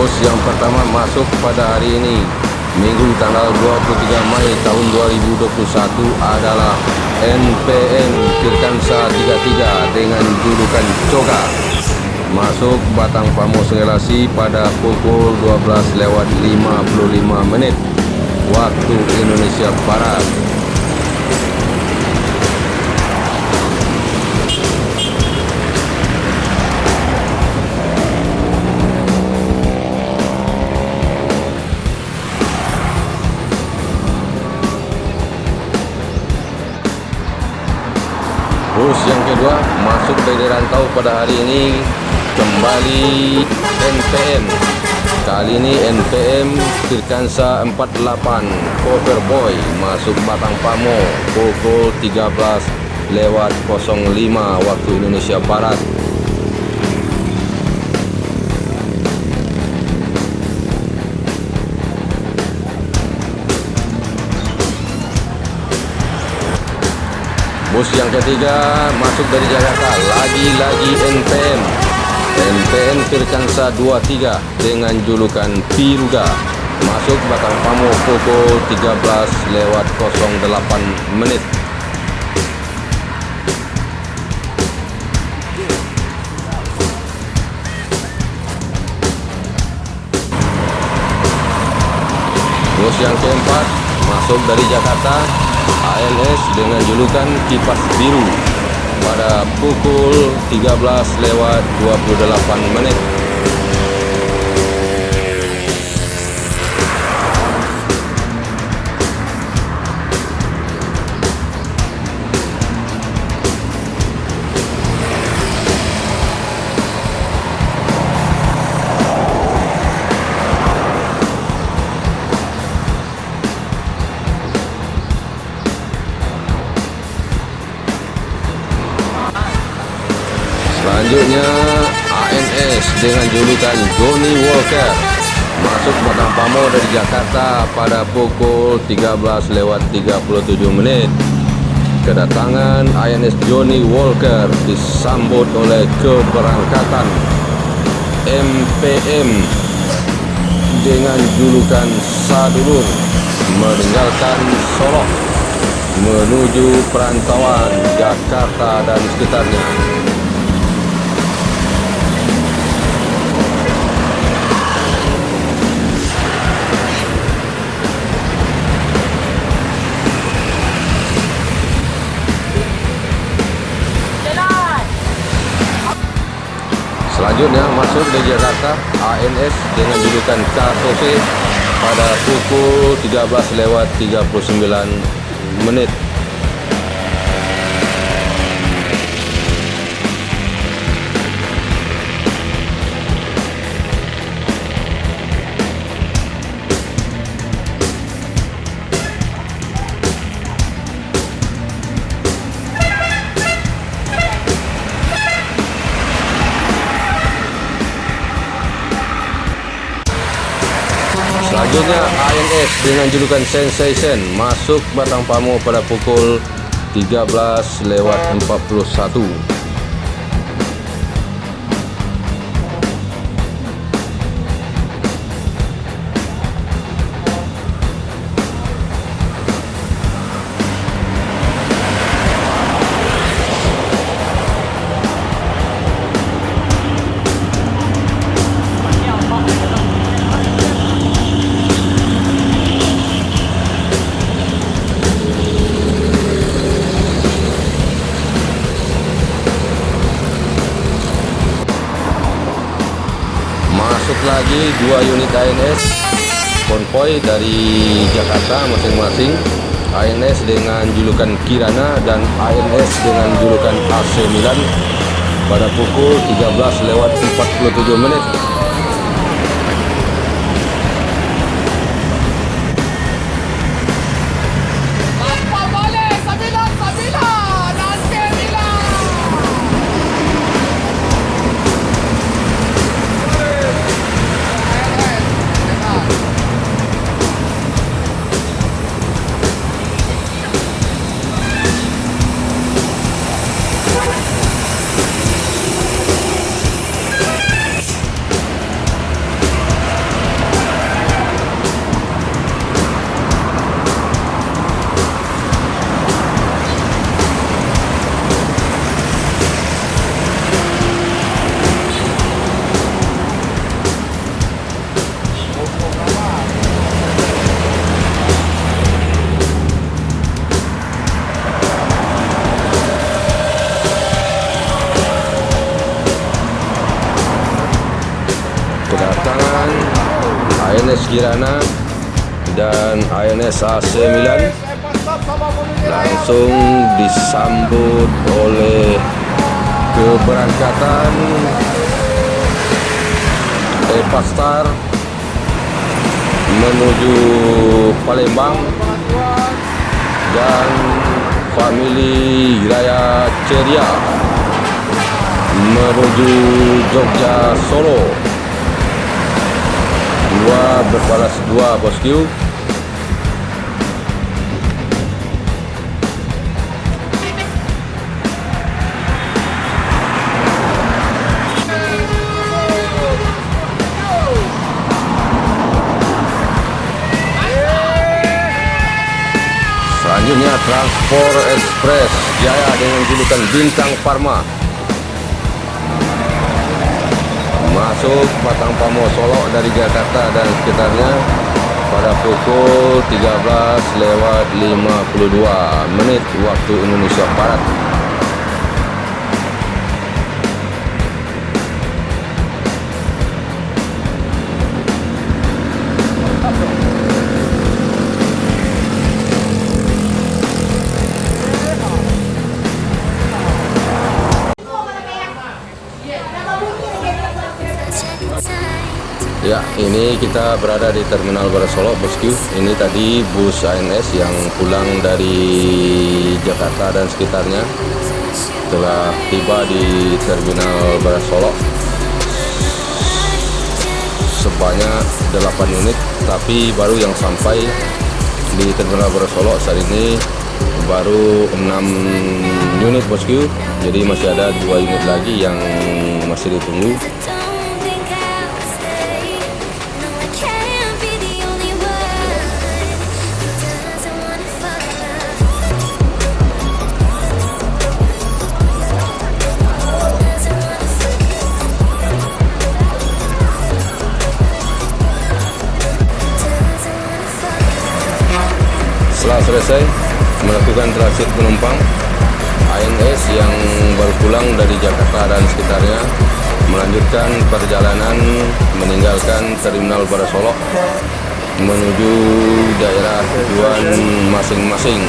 Bos yang pertama masuk pada hari ini, Minggu tanggal 23 Mei tahun 2021 adalah NPM Firkansa 33 dengan julukan Coga. Masuk Batang Pamo Selasi pada pukul 12:55 waktu Indonesia Barat. Bus yang kedua masuk dari rantau pada hari ini, kembali NPM. Kali ini NPM Firkansa 48 Coverboy masuk Batang Pamo pukul 13:05 waktu Indonesia Barat. Bus yang ketiga masuk dari Jakarta, lagi-lagi NPM Firkansa 23 dengan julukan Piruga masuk Batang Pamo pukul 13:08. Bus yang keempat masuk dari Jakarta, ANS dengan julukan Kipas Biru pada pukul 13:28. Selanjutnya ANS dengan julukan Johnny Walker masuk Batang Pamo dari Jakarta pada pukul 13:37. Kedatangan ANS Johnny Walker disambut oleh keberangkatan MPM dengan julukan Sadulur meninggalkan Solok menuju perantauan Jakarta dan sekitarnya. Selanjutnya masuk dari Jakarta ANS dengan julukan Kasofe pada pukul 13:39. Selanjutnya ANS dengan julukan Sensation masuk Batang Pamo pada pukul 13:41. Masuk lagi 2 unit ANS konvoi dari Jakarta masing-masing, ANS dengan julukan Kirana dan ANS dengan julukan AC Milan pada pukul 13:47. kedatangan ANS Kirana dan ANS AC Milan langsung disambut oleh keberangkatan Epastar menuju Palembang dan Family Raya Ceria menuju Jogja Solo. Dua berbalas dua, bosku. Selanjutnya Transport Express Jaya dengan julukan Bintang Pharma masuk Patang Pamo Solo dari Jakarta dan sekitarnya pada pukul 13:52 waktu Indonesia Barat. Ya, ini kita berada di Terminal Barat Solo, bosku. Ini tadi bus ANS yang pulang dari Jakarta dan sekitarnya telah tiba di Terminal Barat Solo sebanyak 8 unit, tapi baru yang sampai di Terminal Barat Solo saat ini baru 6 unit, bosku. Jadi masih ada 2 unit lagi yang masih ditunggu. Setelah selesai melakukan transit penumpang, ANS yang baru pulang dari Jakarta dan sekitarnya melanjutkan perjalanan meninggalkan Terminal Barat Solo menuju daerah tujuan masing-masing.